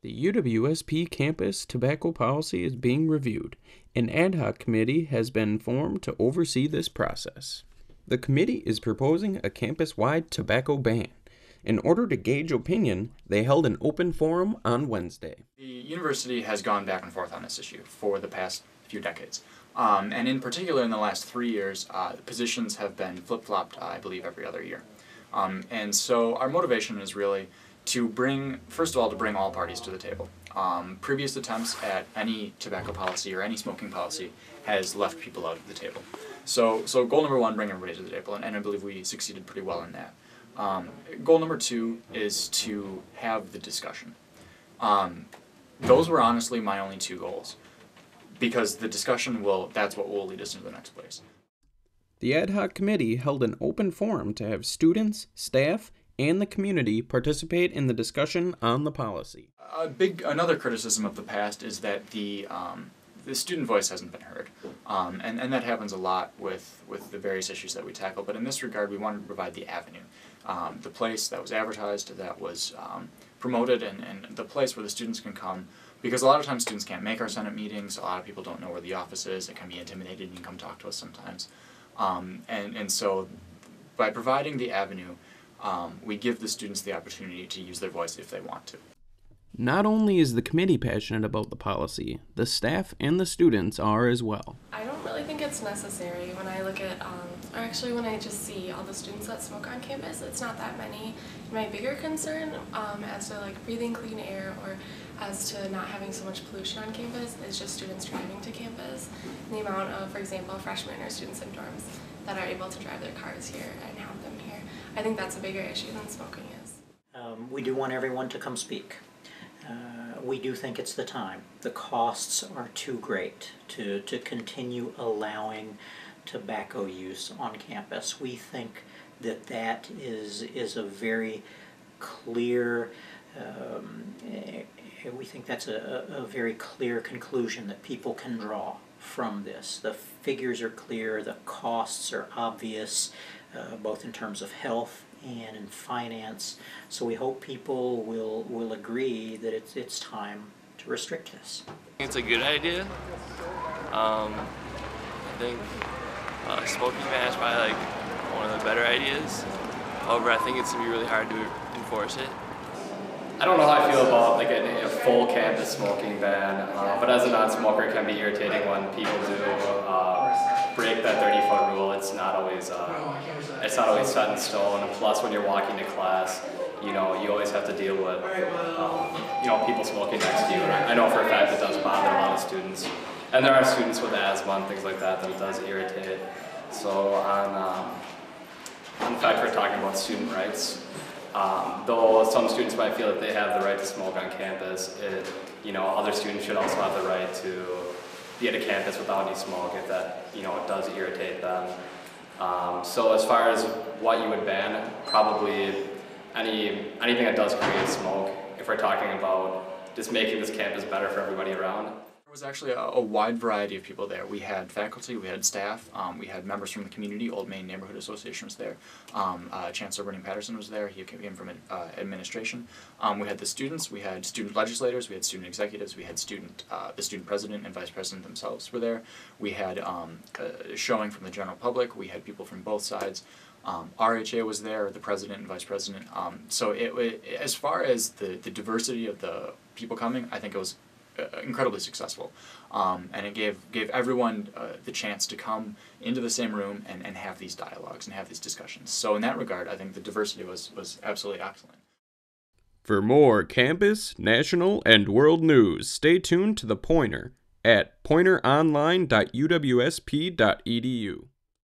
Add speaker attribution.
Speaker 1: The UWSP campus tobacco policy is being reviewed. An ad hoc committee has been formed to oversee this process. The committee is proposing a campus-wide tobacco ban. In order to gauge opinion, they held an open forum on Wednesday.
Speaker 2: The university has gone back and forth on this issue for the past few decades. And in particular in the last 3 years, the positions have been flip-flopped, I believe, every other year. And so our motivation is really to bring, first of all, to bring all parties to the table. Previous attempts at any tobacco policy or any smoking policy has left people out of the table. So goal number one, bring everybody to the table, and I believe we succeeded pretty well in that. Goal number two is to have the discussion. Those were honestly my only two goals, because the discussion that's what will lead us into the next place.
Speaker 1: The ad hoc committee held an open forum to have students, staff, and the community participate in the discussion on the policy.
Speaker 2: Another criticism of the past is that the student voice hasn't been heard, and that happens a lot with the various issues that we tackle. But in this regard, we wanted to provide the avenue, the place that was advertised, that was promoted, and the place where the students can come. Because a lot of times students can't make our Senate meetings. A lot of people don't know where the office is. It can be intimidating. You can come talk to us sometimes, and so by providing the avenue, we give the students the opportunity to use their voice if they want to.
Speaker 1: Not only is the committee passionate about the policy, the staff and the students are as well.
Speaker 3: I don't really think it's necessary. When I look at, or actually when I just see all the students that smoke on campus, it's not that many. My bigger concern as to like breathing clean air or as to not having so much pollution on campus is just students driving to campus. And the amount of, for example, freshmen or students in dorms that are able to drive their cars here and have them here. I think that's a bigger issue than smoking is.
Speaker 4: We do want everyone to come speak. We do think it's the time. The costs are too great to continue allowing tobacco use on campus. We think that is a very clear, we think that's a very clear conclusion that people can draw from this. The figures are clear, the costs are obvious, both in terms of health and in finance. So we hope people will agree that it's time to restrict this.
Speaker 5: It's a good idea. I think smoking ban is probably like one of the better ideas. However, I think it's going to be really hard to enforce it.
Speaker 6: I don't know how I feel about like a full campus smoking ban, but as a non-smoker, it can be irritating when people do break that 30-foot rule. It's not always set in stone. And plus, when you're walking to class, you always have to deal with people smoking next to you. And I know for a fact it does bother a lot of students, and there are students with asthma and things like that it does irritate. So on the fact we're talking about student rights. Though some students might feel that they have the right to smoke on campus, other students should also have the right to be at a campus without any smoke if that, it does irritate them. So as far as what you would ban, probably anything that does create smoke, if we're talking about just making this campus better for everybody around.
Speaker 2: There was actually a wide variety of people there. We had faculty, we had staff, we had members from the community. Old Main Neighborhood Association was there. Chancellor Bernie Patterson was there. He came from administration. We had the students, we had student legislators, we had student executives, we had the student president and vice president themselves were there. We had a showing from the general public. We had people from both sides. RHA was there, the president and vice president. So as far as the diversity of the people coming, I think it was incredibly successful, and it gave everyone the chance to come into the same room and have these dialogues and have these discussions. So in that regard, I think the diversity was absolutely excellent.
Speaker 1: For more campus, national, and world news, stay tuned to The Pointer at pointeronline.uwsp.edu.